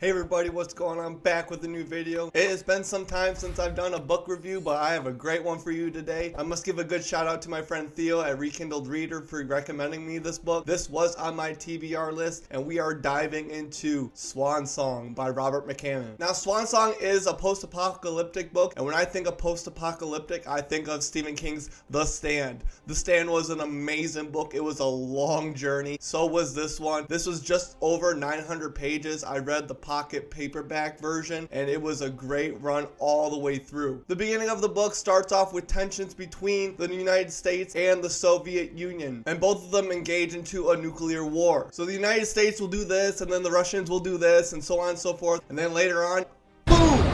Hey everybody, what's going on? Back with a new video. It has been some time since I've done a book review, but I have a great one for you today. I must give a good shout out to my friend Theo at Rekindled Reader for recommending me this book. This was on my TBR list, and we are diving into Swan Song by Robert McCammon. Now, Swan Song is a post-apocalyptic book, and when I think of post-apocalyptic, I think of Stephen King's The Stand. The Stand was an amazing book. It was a long journey. So was this one. This was just over 900 pages. I read the pocket paperback version, and it was a great run all the way through. The beginning of the book starts off with tensions between the United States and the Soviet Union, and both of them engage into a nuclear war. So the United States will do this, and then the Russians will do this, and so on and so forth, and then later on, boom!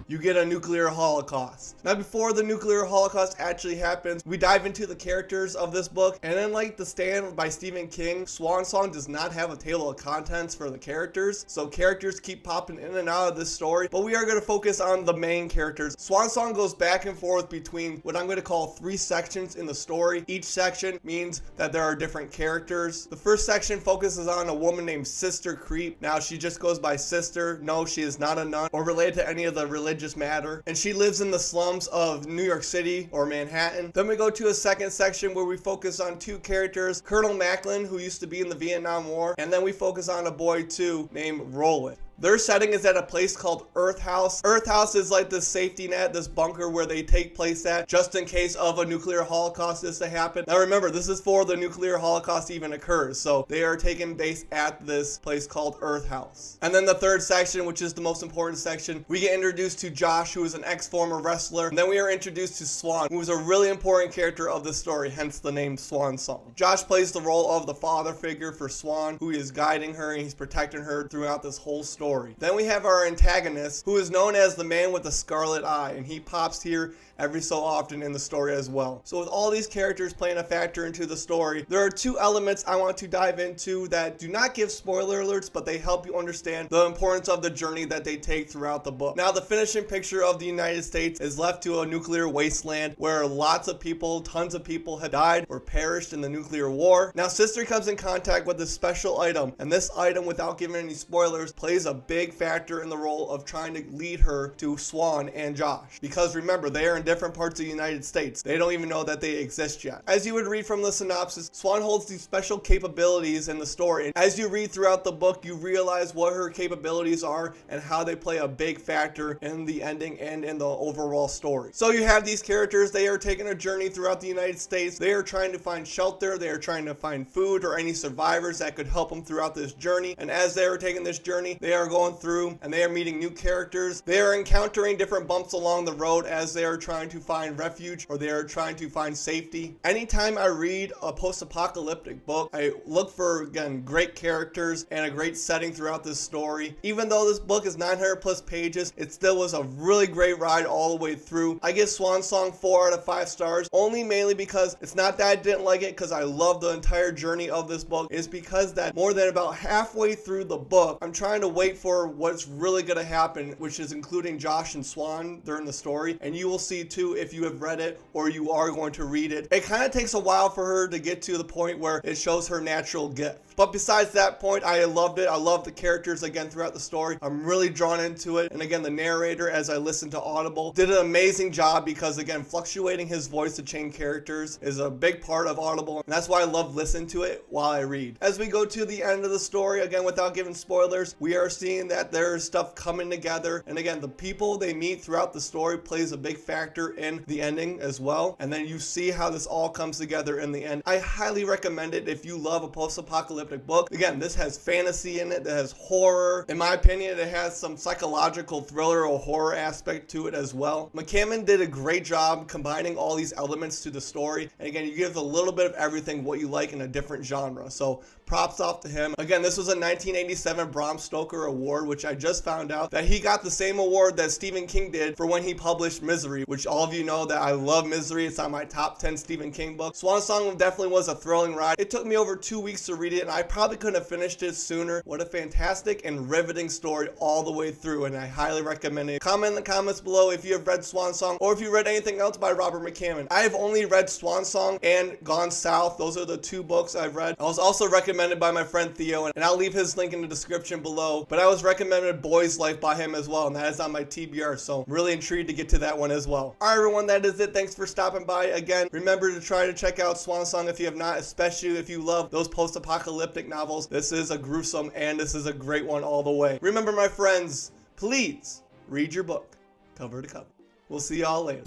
You get a nuclear holocaust. Now, before the nuclear holocaust actually happens, we dive into the characters of this book, and unlike The Stand by Stephen King, Swan Song does not have a table of contents for the characters, so characters keep popping in and out of this story, but we are going to focus on the main characters. Swan Song goes back and forth between what I'm going to call 3 sections in the story. Each section means that there are different characters. The first section focuses on a woman named Sister Creep. Now, she just goes by Sister. No, she is not a nun or related to any of the religious matter, and she lives in the slums of New York City or Manhattan. Then we go to a second section where we focus on 2 characters, Colonel Macklin, who used to be in the Vietnam War, and then we focus on a boy too named Roland. Their setting is at a place called Earth House. Earth House is like this safety net, this bunker where they take place at just in case of a nuclear holocaust is to happen. Now remember, this is before the nuclear holocaust even occurs, so they are taking base at this place called Earth House. And then the third section, which is the most important section, we get introduced to Josh, who is an ex-former wrestler, and then we are introduced to Swan, who is a really important character of this story, hence the name Swan Song. Josh plays the role of the father figure for Swan, who is guiding her and he's protecting her throughout this whole story. Then we have our antagonist, who is known as the Man with the Scarlet Eye, and he pops here every so often in the story as well. So with all these characters playing a factor into the story, there are 2 elements I want to dive into that do not give spoiler alerts, but they help you understand the importance of the journey that they take throughout the book. Now, the finishing picture of the United States is left to a nuclear wasteland where lots of people, tons of people had died or perished in the nuclear war. Now, Sister comes in contact with this special item, and this item, without giving any spoilers, plays a big factor in the role of trying to lead her to Swan and Josh. Because remember, they are in different parts of the United States. They don't even know that they exist yet. As you would read from the synopsis, Swan holds these special capabilities in the story. And as you read throughout the book, you realize what her capabilities are and how they play a big factor in the ending and in the overall story. So you have these characters, they are taking a journey throughout the United States. They are trying to find shelter, they are trying to find food or any survivors that could help them throughout this journey. And as they are taking this journey, they are going through and they are meeting new characters. They are encountering different bumps along the road as they are trying to find refuge or they are trying to find safety. Anytime I read a post-apocalyptic book, I look for, again, great characters and a great setting throughout this story. Even though this book is 900 plus pages, it still was a really great ride all the way through. I give Swan Song 4 out of 5 stars, only mainly because it's not that I didn't like it because I love the entire journey of this book. It's because that more than about halfway through the book, I'm trying to wait for what's really going to happen, which is including Josh and Swan during the story, and you will see too if you have read it or you are going to read it. It kind of takes a while for her to get to the point where it shows her natural gift. But besides that point, I loved it. I love the characters again throughout the story. I'm really drawn into it. And again, the narrator, as I listened to Audible, did an amazing job because, again, fluctuating his voice to change characters is a big part of Audible. And that's why I love listening to it while I read. As we go to the end of the story, again, without giving spoilers, we are seeing that there's stuff coming together. And again, the people they meet throughout the story plays a big factor in the ending as well. And then you see how this all comes together in the end. I highly recommend it if you love a post-apocalyptic book. Again, this has fantasy in it, it has horror. In my opinion, it has some psychological thriller or horror aspect to it as well. McCammon did a great job combining all these elements to the story. And again, you give a little bit of everything what you like in a different genre. So props off to him. Again, this was a 1987 Bram Stoker award, which I just found out that he got the same award that Stephen King did for when he published Misery, which all of you know that I love Misery. It's on my top 10 Stephen King books. Swan Song definitely was a thrilling ride. It took me over 2 weeks to read it, and I probably couldn't have finished it sooner. What a fantastic and riveting story all the way through, and I highly recommend it. Comment in the comments below if you have read Swan Song or if you read anything else by Robert McCammon. I have only read Swan Song and Gone South. Those are the 2 books I've read. I was also recommending recommended by my friend Theo, and I'll leave his link in the description below. But I was recommended Boy's Life by him as well, and that is on my TBR, so I'm really intrigued to get to that one as well. Alright everyone, that is it. Thanks for stopping by. Again, remember to try to check out Swan Song if you have not, especially if you love those post-apocalyptic novels. This is a gruesome and this is a great one all the way. Remember, my friends, please read your book cover to cover. We'll see y'all later.